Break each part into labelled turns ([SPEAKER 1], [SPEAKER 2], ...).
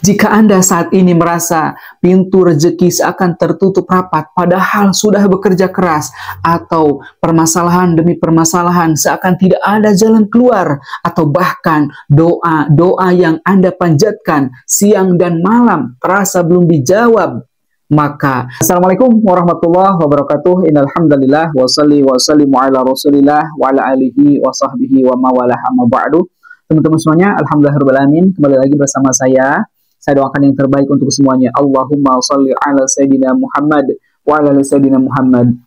[SPEAKER 1] Jika Anda saat ini merasa pintu rezeki seakan tertutup rapat, padahal sudah bekerja keras, atau permasalahan demi permasalahan seakan tidak ada jalan keluar, atau bahkan doa-doa yang Anda panjatkan siang dan malam terasa belum dijawab, maka Assalamualaikum warahmatullahi wabarakatuh. Innal hamdalillah wa sallimu ala Rasulillah wa ala alihi wa sahbihi wa mawalah amma ba'du. Teman-teman semuanya, alhamdulillahirabbil alamin, kembali lagi bersama saya. Saya doakan yang terbaik untuk semuanya. Allahumma shalli ala sayyidina Muhammad wa ala ali sayyidina Muhammad.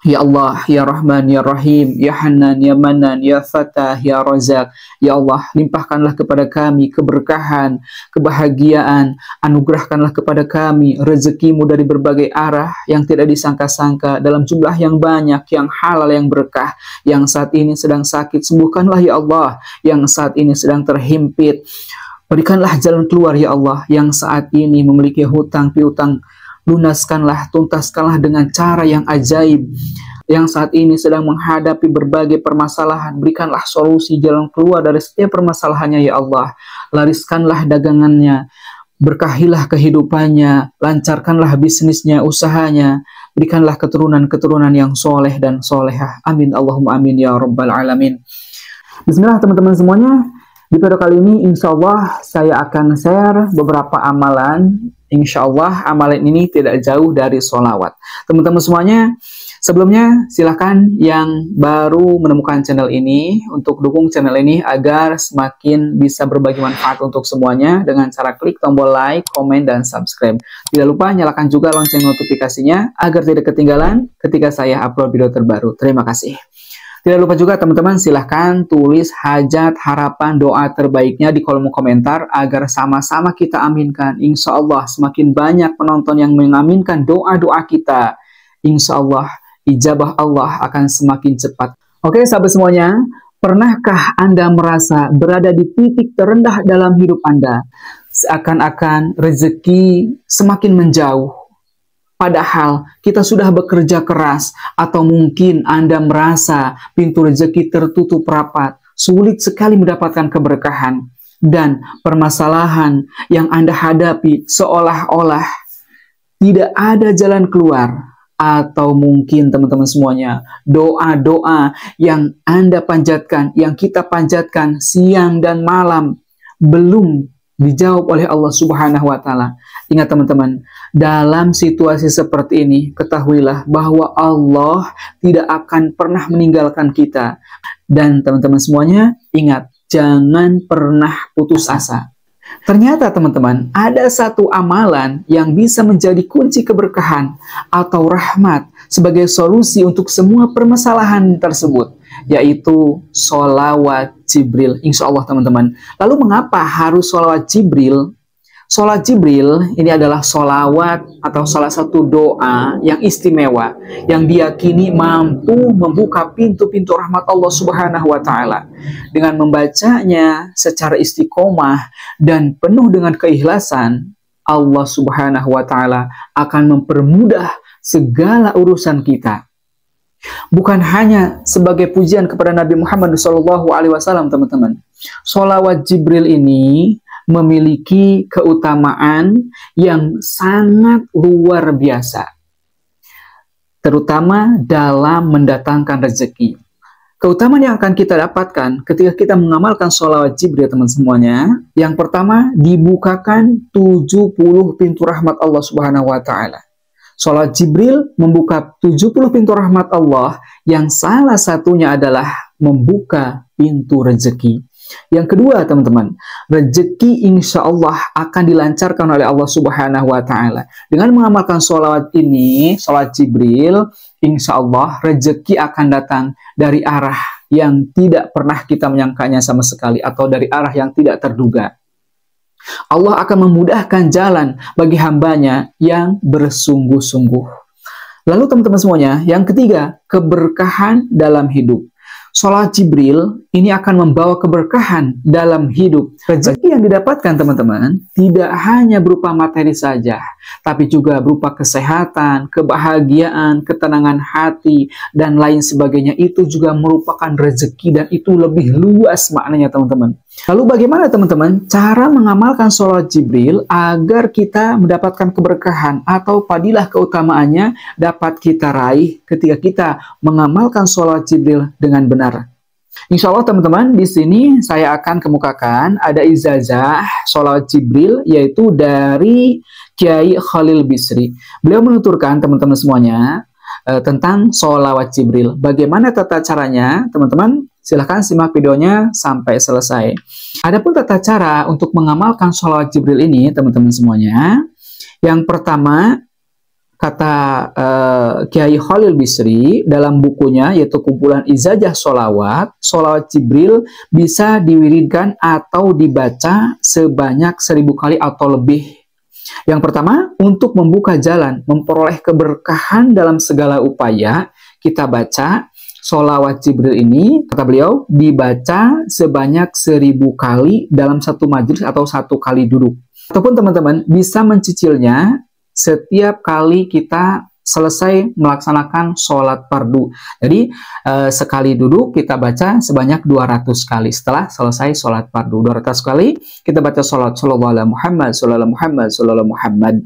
[SPEAKER 1] Ya Allah, ya Rahman, ya Rahim, ya Hanan, ya Manan, ya Fatah, ya Razak. Ya Allah, limpahkanlah kepada kami keberkahan, kebahagiaan, anugerahkanlah kepada kami rezekimu dari berbagai arah yang tidak disangka-sangka, dalam jumlah yang banyak, yang halal, yang berkah. Yang saat ini sedang sakit, sembuhkanlah ya Allah. Yang saat ini sedang terhimpit, berikanlah jalan keluar ya Allah. Yang saat ini memiliki hutang piutang, lunaskanlah, tuntaskanlah dengan cara yang ajaib. Yang saat ini sedang menghadapi berbagai permasalahan, berikanlah solusi jalan keluar dari setiap permasalahannya ya Allah. Lariskanlah dagangannya, berkahilah kehidupannya, lancarkanlah bisnisnya, usahanya, berikanlah keturunan-keturunan yang soleh dan solehah. Amin Allahumma amin ya rabbal alamin. Bismillah teman-teman semuanya. Di video kali ini insya Allah saya akan share beberapa amalan. Insya Allah amalan ini tidak jauh dari sholawat. Teman-teman semuanya, sebelumnya silahkan yang baru menemukan channel ini untuk dukung channel ini agar semakin bisa berbagi manfaat untuk semuanya dengan cara klik tombol like, komen, dan subscribe. Tidak lupa nyalakan juga lonceng notifikasinya agar tidak ketinggalan ketika saya upload video terbaru. Terima kasih. Tidak lupa juga teman-teman silahkan tulis hajat, harapan, doa terbaiknya di kolom komentar agar sama-sama kita aminkan. Insya Allah semakin banyak penonton yang mengaminkan doa-doa kita, insya Allah ijabah Allah akan semakin cepat. Oke sahabat semuanya, pernahkah Anda merasa berada di titik terendah dalam hidup Anda? Seakan-akan rezeki semakin menjauh, padahal kita sudah bekerja keras, atau mungkin Anda merasa pintu rezeki tertutup rapat, sulit sekali mendapatkan keberkahan, dan permasalahan yang Anda hadapi seolah-olah tidak ada jalan keluar. Atau mungkin teman-teman semuanya, doa-doa yang Anda panjatkan, yang kita panjatkan siang dan malam, belum dijawab oleh Allah Subhanahu wa Ta'ala. Ingat teman-teman, dalam situasi seperti ini, ketahuilah bahwa Allah tidak akan pernah meninggalkan kita. Dan teman-teman semuanya, ingat, jangan pernah putus asa. Ternyata teman-teman, ada satu amalan yang bisa menjadi kunci keberkahan atau rahmat sebagai solusi untuk semua permasalahan tersebut, yaitu sholawat Jibril. Insya Allah teman-teman. Lalu mengapa harus sholawat Jibril? Sholawat Jibril ini adalah sholawat atau salah satu doa yang istimewa, yang diyakini mampu membuka pintu-pintu rahmat Allah Subhanahu wa Ta'ala. Dengan membacanya secara istiqomah dan penuh dengan keikhlasan, Allah Subhanahu wa Ta'ala akan mempermudah segala urusan kita. Bukan hanya sebagai pujian kepada Nabi Muhammad SAW, teman-teman. Sholawat Jibril ini memiliki keutamaan yang sangat luar biasa, terutama dalam mendatangkan rezeki. Keutamaan yang akan kita dapatkan ketika kita mengamalkan sholawat Jibril, teman semuanya. Yang pertama, dibukakan 70 pintu rahmat Allah Subhanahu wa Ta'ala. Sholawat Jibril membuka 70 pintu rahmat Allah, yang salah satunya adalah membuka pintu rezeki. Yang kedua teman-teman, rezeki insya Allah akan dilancarkan oleh Allah Subhanahu wa Ta'ala. Dengan mengamalkan sholawat ini, sholawat Jibril, insya Allah rezeki akan datang dari arah yang tidak pernah kita menyangkanya sama sekali, atau dari arah yang tidak terduga. Allah akan memudahkan jalan bagi hambanya yang bersungguh-sungguh. Lalu teman-teman semuanya, yang ketiga, keberkahan dalam hidup. Sholawat Jibril ini akan membawa keberkahan dalam hidup. Rezeki yang didapatkan teman-teman tidak hanya berupa materi saja, tapi juga berupa kesehatan, kebahagiaan, ketenangan hati, dan lain sebagainya. Itu juga merupakan rezeki, dan itu lebih luas maknanya teman-teman. Lalu bagaimana teman-teman cara mengamalkan sholat Jibril agar kita mendapatkan keberkahan atau fadilah keutamaannya dapat kita raih ketika kita mengamalkan sholat Jibril dengan benar? Insya Allah teman-teman, di sini saya akan kemukakan ada ijazah sholat Jibril yaitu dari Kiai Khalil Bisri. Beliau menuturkan teman-teman semuanya tentang sholawat Jibril. Bagaimana tata caranya teman-teman? Silahkan simak videonya sampai selesai. Adapun tata cara untuk mengamalkan sholawat Jibril ini teman-teman semuanya. Yang pertama, kata Kiai Khalil Bisri dalam bukunya yaitu kumpulan Ijazah Sholawat, sholawat Jibril bisa diwiridkan atau dibaca sebanyak 1000 kali atau lebih. Yang pertama, untuk membuka jalan, memperoleh keberkahan dalam segala upaya, kita baca sholawat Jibril ini, kata beliau, dibaca sebanyak 1000 kali dalam satu majelis atau satu kali duduk. Ataupun teman-teman bisa mencicilnya setiap kali kita selesai melaksanakan sholat fardu. Jadi sekali duduk kita baca sebanyak 200 kali setelah selesai sholat fardu. 200 kali kita baca sholat sallallahu alaihi Muhammad, sallallahu Muhammad, sallallahu Muhammad.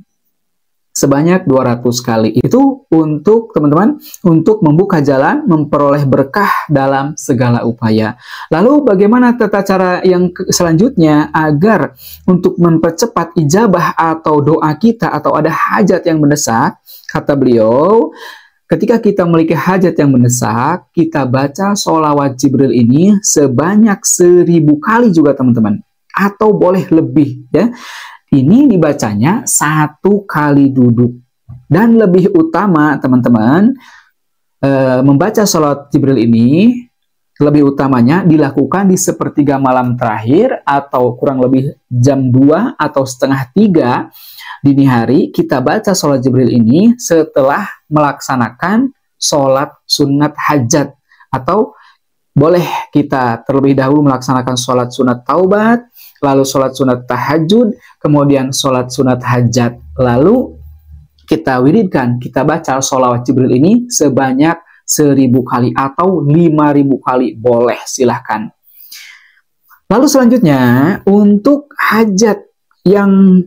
[SPEAKER 1] Sebanyak 200 kali. Itu untuk teman-teman, untuk membuka jalan, memperoleh berkah dalam segala upaya. Lalu bagaimana tata cara yang selanjutnya agar untuk mempercepat ijabah atau doa kita atau ada hajat yang mendesak? Kata beliau, ketika kita memiliki hajat yang mendesak, kita baca sholawat Jibril ini sebanyak 1000 kali juga teman-teman. Atau boleh lebih ya. Ini dibacanya 1 kali duduk. Dan lebih utama teman-teman, membaca sholawat Jibril ini, lebih utamanya dilakukan di sepertiga malam terakhir atau kurang lebih jam 2 atau setengah 3 dini hari. Kita baca sholawat Jibril ini setelah melaksanakan sholat sunat hajat. Atau boleh kita terlebih dahulu melaksanakan sholat sunat taubat, lalu sholat sunat tahajud, kemudian sholat sunat hajat. Lalu kita wiridkan, kita baca sholawat Jibril ini sebanyak 1000 kali atau 5000 kali. Boleh, silahkan. Lalu selanjutnya, untuk hajat yang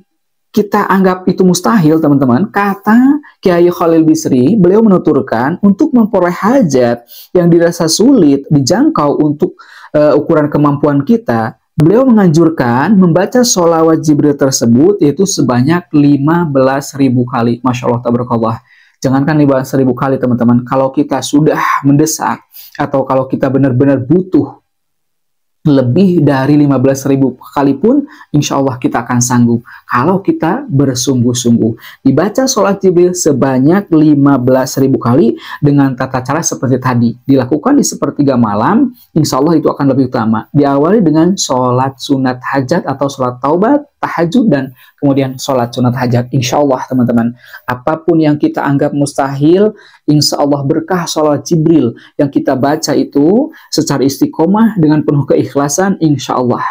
[SPEAKER 1] kita anggap itu mustahil, teman-teman, kata Kiai Khalil Bisri, beliau menuturkan untuk memperoleh hajat yang dirasa sulit dijangkau untuk ukuran kemampuan kita, beliau menganjurkan membaca sholawat Jibril tersebut yaitu sebanyak 15.000 kali. Masya Allah, tabarakallah. Jangankan 15.000 kali teman-teman, kalau kita sudah mendesak atau kalau kita benar-benar butuh lebih dari 15.000 kali pun, insya Allah kita akan sanggup kalau kita bersungguh-sungguh. Dibaca sholat Jibril sebanyak 15.000 kali dengan tata cara seperti tadi. Dilakukan di sepertiga malam, insya Allah itu akan lebih utama. Diawali dengan sholat sunat hajat atau sholat taubat, tahajud, dan kemudian sholat sunat hajat. Insya Allah teman-teman, apapun yang kita anggap mustahil, insya Allah berkah sholat Jibril yang kita baca itu secara istiqomah dengan penuh keikhlasan, insya Allah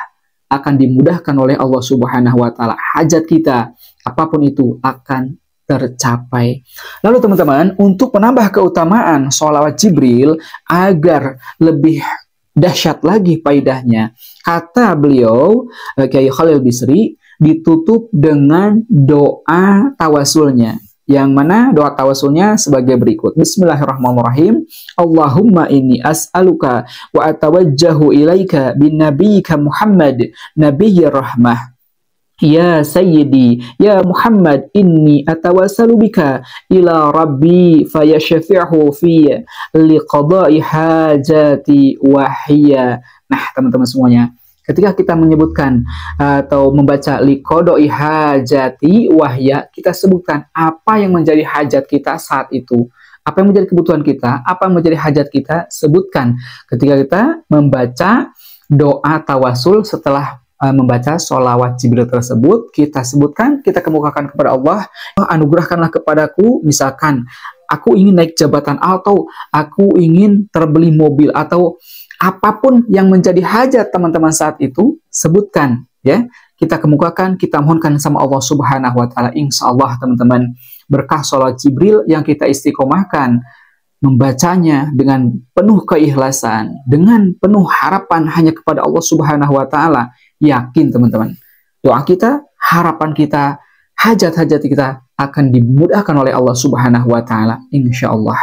[SPEAKER 1] akan dimudahkan oleh Allah Subhanahu wa Ta'ala. Hajat kita, apapun itu, akan tercapai. Lalu teman-teman, untuk menambah keutamaan sholawat Jibril agar lebih dahsyat lagi faidahnya, kata beliau Kiai Khalil Bisri, ditutup dengan doa tawasulnya. Yang mana doa tawasulnya sebagai berikut. Bismillahirrahmanirrahim. Allahumma inni as'aluka wa atawajjahu ilaika bin nabiyyika Muhammad nabiyyir rahmah. Ya Sayyidi, Ya Muhammad, inni atawassalu bika ila Rabbi fayasyafi'hu fi liqada'i hajati wahiyya. Nah, teman-teman semuanya, ketika kita menyebutkan atau membaca liqada'i hajati wahiyya, kita sebutkan apa yang menjadi hajat kita saat itu. Apa yang menjadi kebutuhan kita, apa yang menjadi hajat kita, sebutkan. Ketika kita membaca doa tawasul setelah membaca sholawat Jibril tersebut, kita sebutkan, kita kemukakan kepada Allah, anugerahkanlah kepadaku, misalkan aku ingin naik jabatan, atau aku ingin terbeli mobil, atau apapun yang menjadi hajat teman-teman saat itu, sebutkan ya. Kita kemukakan, kita mohonkan sama Allah Subhanahu wa Ta'ala. Insya Allah teman-teman, berkah sholawat Jibril yang kita istiqomahkan membacanya dengan penuh keikhlasan, dengan penuh harapan hanya kepada Allah Subhanahu wa taala, yakin teman-teman, doa kita, harapan kita, hajat-hajat kita akan dimudahkan oleh Allah Subhanahu wa taala insyaallah.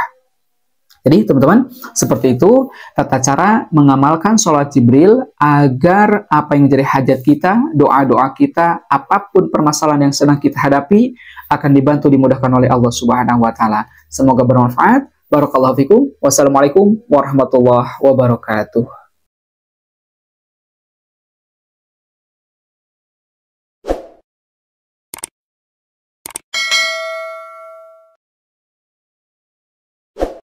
[SPEAKER 1] Jadi teman-teman, seperti itu tata cara mengamalkan sholat Jibril agar apa yang menjadi hajat kita, doa-doa kita, apapun permasalahan yang sedang kita hadapi akan dibantu dimudahkan oleh Allah Subhanahu wa taala. Semoga bermanfaat. Barakallahu fikum. Wassalamualaikum warahmatullahi wabarakatuh.